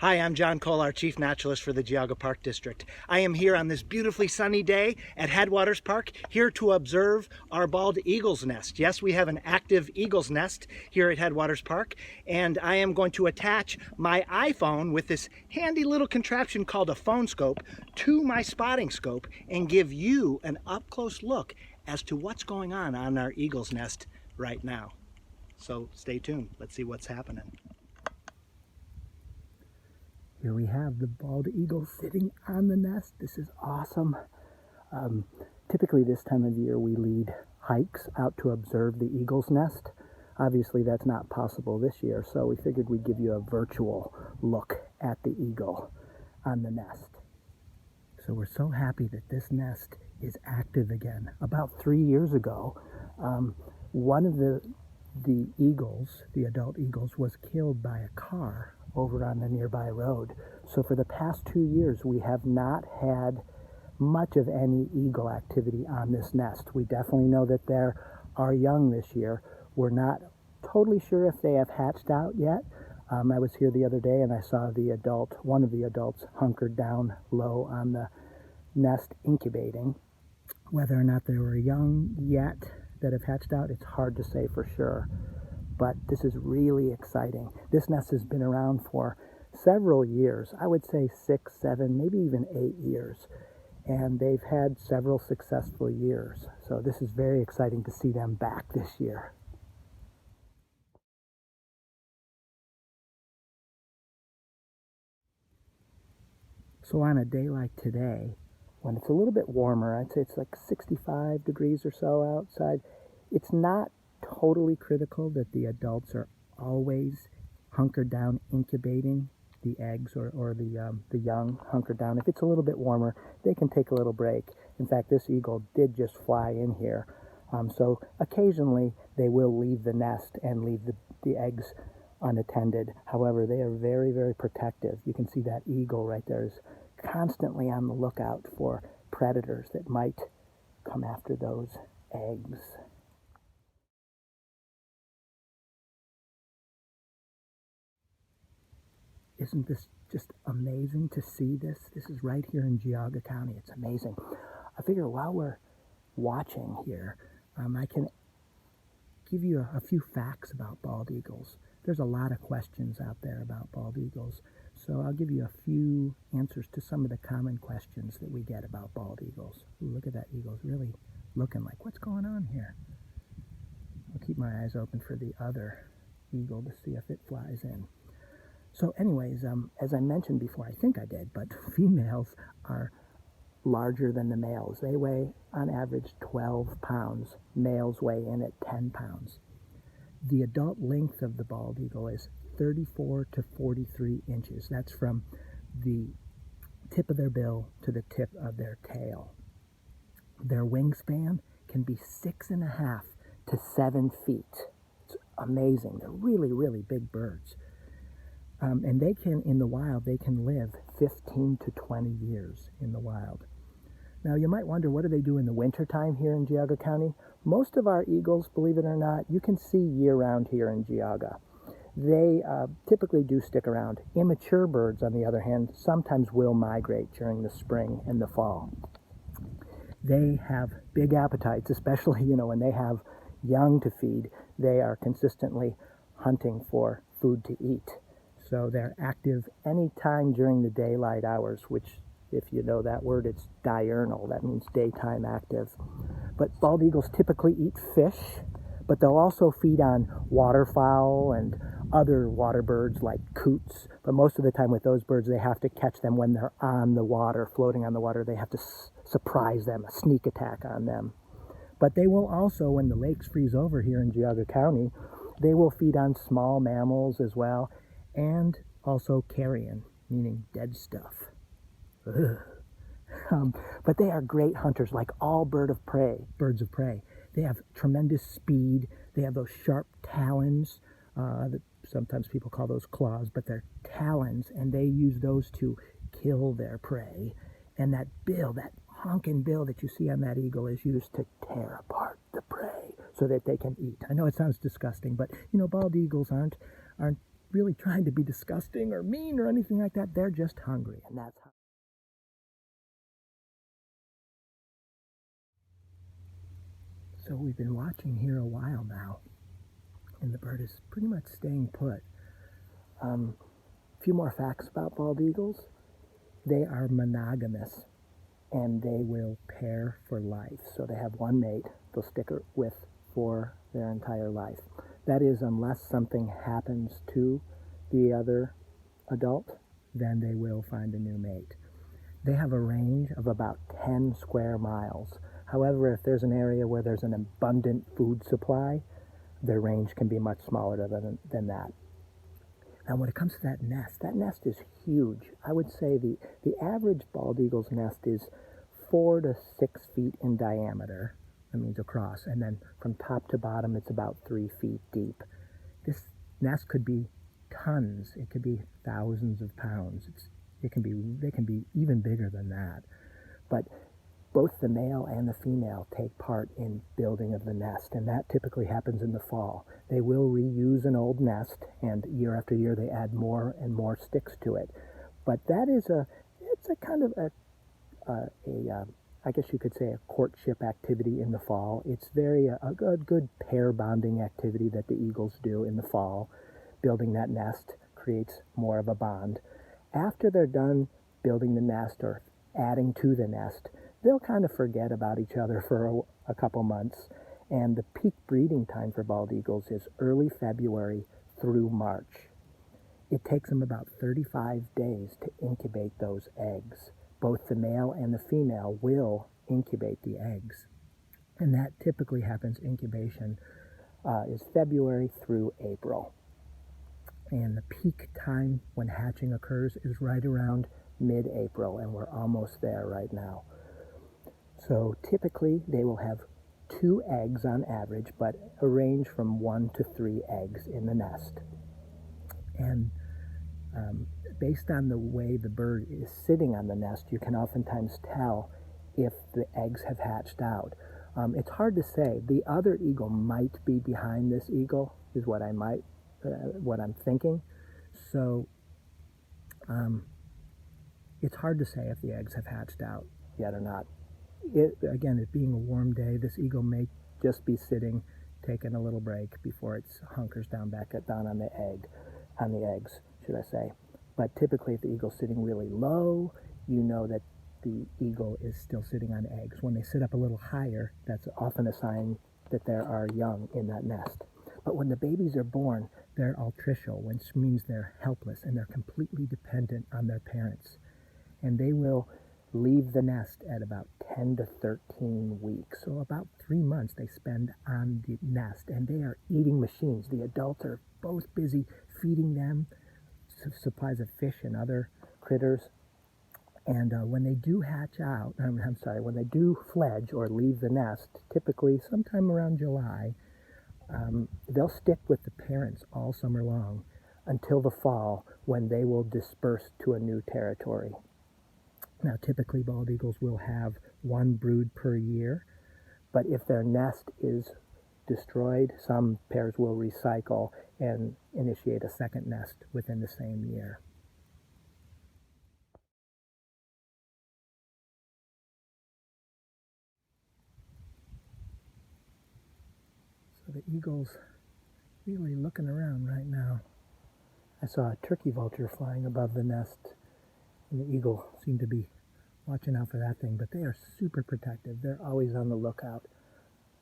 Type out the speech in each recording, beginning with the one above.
Hi, I'm John Kolar, Chief Naturalist for the Geauga Park District. I am here on this beautifully sunny day at Headwaters Park, here to observe our bald eagle's nest. Yes, we have an active eagle's nest here at Headwaters Park, and I am going to attach my iPhone with this handy little contraption called a phone scope to my spotting scope and give you an up-close look as to what's going on our eagle's nest right now. So stay tuned. Let's see what's happening. Here we have the bald eagle sitting on the nest. This is awesome. Typically this time of year we lead hikes out to observe the eagle's nest. Obviously that's not possible this year, so we figured we'd give you a virtual look at the eagle on the nest. So we're so happy that this nest is active again. About 3 years ago, one of the eagles, the adult eagles, was killed by a car over on the nearby road. So for the past 2 years, we have not had much of any eagle activity on this nest. We definitely know that there are young this year. We're not totally sure if they have hatched out yet. I was here the other day and I saw one of the adults hunkered down low on the nest incubating. Whether or not there were young yet that have hatched out, it's hard to say for sure. But this is really exciting. This nest has been around for several years. I would say 6, 7, maybe even 8 years. And they've had several successful years. So this is very exciting to see them back this year. So on a day like today, when it's a little bit warmer, I'd say it's like 65 degrees or so outside, it's not totally critical that the adults are always hunkered down incubating the eggs or the young hunkered down. If it's a little bit warmer, they can take a little break. In fact, this eagle did just fly in here. So occasionally they will leave the nest and leave the eggs unattended. However, they are very, very protective. You can see that eagle right there is constantly on the lookout for predators that might come after those eggs. Isn't this just amazing to see this? This is right here in Geauga County. It's amazing. I figure while we're watching here, I can give you a few facts about bald eagles. There's a lot of questions out there about bald eagles, so I'll give you a few answers to some of the common questions that we get about bald eagles. Ooh, look at that eagle. It's really looking like, what's going on here? I'll keep my eyes open for the other eagle to see if it flies in. So anyways, as I mentioned before, I think I did, but females are larger than the males. They weigh on average 12 pounds. Males weigh in at 10 pounds. The adult length of the bald eagle is 34 to 43 inches. That's from the tip of their bill to the tip of their tail. Their wingspan can be 6.5 to 7 feet. It's amazing. They're really, really big birds. And they can, in the wild, they can live 15 to 20 years in the wild. Now you might wonder, what do they do in the wintertime here in Geauga County? Most of our eagles, believe it or not, you can see year-round here in Geauga. They typically do stick around. Immature birds, on the other hand, sometimes will migrate during the spring and the fall. They have big appetites, especially, when they have young to feed. They are consistently hunting for food to eat. So they're active anytime during the daylight hours, which, if you know that word, it's diurnal. That means daytime active. But bald eagles typically eat fish, but they'll also feed on waterfowl and other water birds like coots. But most of the time with those birds, they have to catch them when they're on the water, floating on the water. They have to surprise them, a sneak attack on them. But they will also, when the lakes freeze over here in Geauga County, they will feed on small mammals as well, and also carrion, meaning dead stuff. But they are great hunters, like all birds of prey. They have tremendous speed. They have those sharp talons, that sometimes people call those claws, but they're talons, and they use those to kill their prey. And that bill, that honking bill that you see on that eagle, is used to tear apart the prey so that they can eat. I know it sounds disgusting, but bald eagles aren't really trying to be disgusting or mean or anything like that. They're just hungry, and that's how. So we've been watching here a while now, and the bird is pretty much staying put. A few more facts about bald eagles. They are monogamous, and they will pair for life. So they have one mate they'll stick with for their entire life. That is, unless something happens to the other adult, then they will find a new mate. They have a range of about 10 square miles. However, if there's an area where there's an abundant food supply, their range can be much smaller than that. Now, when it comes to that nest is huge. I would say the average bald eagle's nest is 4 to 6 feet in diameter. That means across. And then from top to bottom, it's about 3 feet deep. This nest could be tons. It could be thousands of pounds. They can be even bigger than that. But both the male and the female take part in building of the nest, and that typically happens in the fall. They will reuse an old nest, and year after year they add more and more sticks to it. But that is it's a kind of I guess you could say a courtship activity in the fall. It's a good pair bonding activity that the eagles do in the fall. Building that nest creates more of a bond. After they're done building the nest or adding to the nest, they'll kind of forget about each other for a couple months. And the peak breeding time for bald eagles is early February through March. It takes them about 35 days to incubate those eggs. Both the male and the female will incubate the eggs. And that typically happens, incubation is February through April. And the peak time when hatching occurs is right around mid-April, and we're almost there right now. So typically they will have 2 eggs on average, but a range from 1 to 3 eggs in the nest. And based on the way the bird is sitting on the nest, you can oftentimes tell if the eggs have hatched out. It's hard to say. The other eagle might be behind this eagle, is what I'm thinking. So it's hard to say if the eggs have hatched out yet or not. Again, it being a warm day, this eagle may just be sitting, taking a little break before it hunkers down on the eggs, should I say. But typically, if the eagle's sitting really low, you know that the eagle is still sitting on eggs. When they sit up a little higher, that's often a sign that there are young in that nest. But when the babies are born, they're altricial, which means they're helpless and they're completely dependent on their parents. And they will leave the nest at about 10 to 13 weeks. So about 3 months they spend on the nest, and they are eating machines. The adults are both busy feeding them supplies of fish and other critters. And when they do when they do fledge or leave the nest, typically sometime around July, they'll stick with the parents all summer long until the fall, when they will disperse to a new territory. Now, typically bald eagles will have 1 brood per year, but if their nest is destroyed, some pairs will recycle and initiate a second nest within the same year. So the eagle's really looking around right now. I saw a turkey vulture flying above the nest, and the eagle seemed to be watching out for that thing, but they are super protective. They're always on the lookout,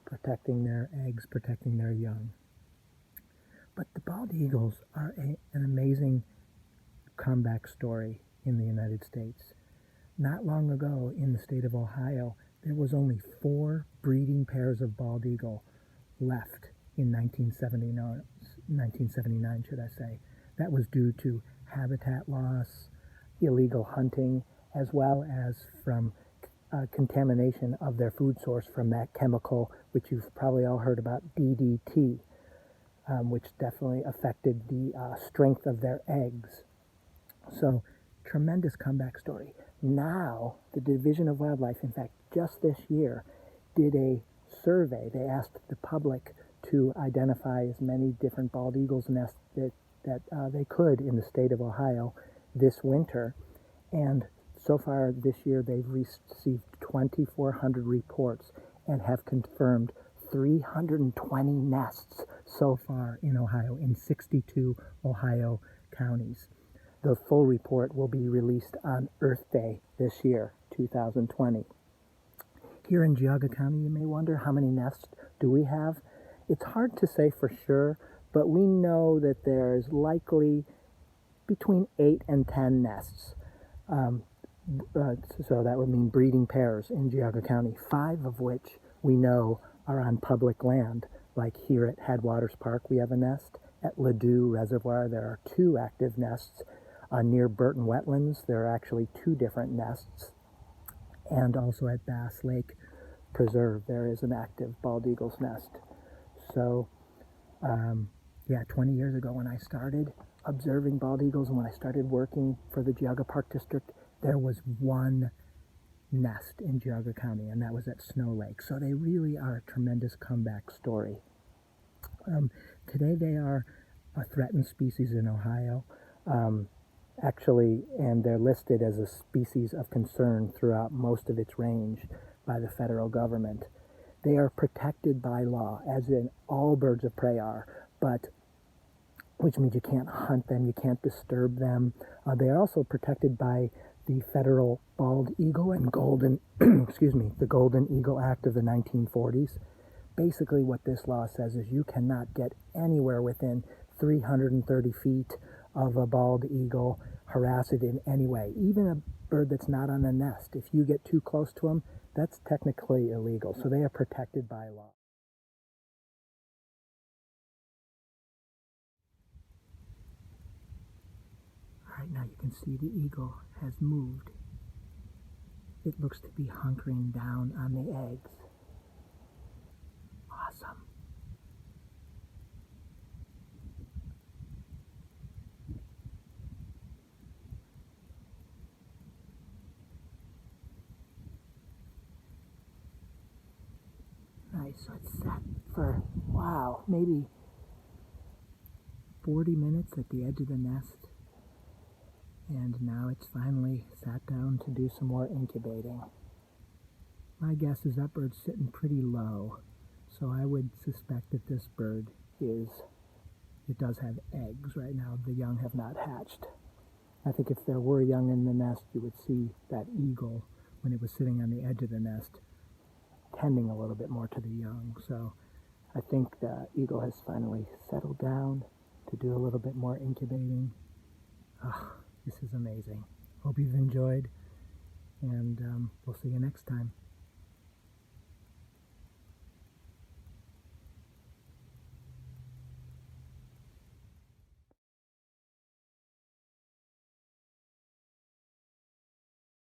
protecting their eggs, protecting their young. But the bald eagles are an amazing comeback story in the United States. Not long ago, in the state of Ohio, there was only 4 breeding pairs of bald eagle left in 1979, should I say. That was due to habitat loss, illegal hunting, as well as from contamination of their food source from that chemical, which you've probably all heard about, DDT, which definitely affected the strength of their eggs. So, tremendous comeback story. Now, the Division of Wildlife, in fact, just this year, did a survey. They asked the public to identify as many different bald eagles nests that that they could in the state of Ohio this winter. And so far this year, they've received 2,400 reports and have confirmed 320 nests so far in Ohio, in 62 Ohio counties. The full report will be released on Earth Day this year, 2020. Here in Geauga County, you may wonder, how many nests do we have? It's hard to say for sure, but we know that there's likely between 8 and 10 nests. So that would mean breeding pairs in Geauga County, 5 of which we know are on public land. Like here at Headwaters Park, we have a nest. At Ladue Reservoir, there are 2 active nests. Near Burton Wetlands, there are actually 2 different nests. And also at Bass Lake Preserve, there is an active bald eagle's nest. So, yeah, 20 years ago when I started observing bald eagles and when I started working for the Geauga Park District, there was 1 nest in Geauga County, and that was at Snow Lake. So they really are a tremendous comeback story. Today they are a threatened species in Ohio, actually, and they're listed as a species of concern throughout most of its range by the federal government. They are protected by law, as in all birds of prey are, which means you can't hunt them, you can't disturb them. They are also protected by the federal Bald Eagle and Golden, the Golden Eagle Act of the 1940s. Basically what this law says is you cannot get anywhere within 330 feet of a bald eagle, harass it in any way. Even a bird that's not on a nest, if you get too close to them, that's technically illegal. So they are protected by law. All right, now you can see the eagle has moved. It looks to be hunkering down on the eggs. Awesome. Nice, so it's sat for, wow, maybe 40 minutes at the edge of the nest. And now it's finally sat down to do some more incubating. My guess is that bird's sitting pretty low, so I would suspect that this bird it does have eggs right now. The young have not hatched. I think if there were young in the nest, you would see that eagle, when it was sitting on the edge of the nest, tending a little bit more to the young. So I think the eagle has finally settled down to do a little bit more incubating. Oh, this is amazing. Hope you've enjoyed, and we'll see you next time.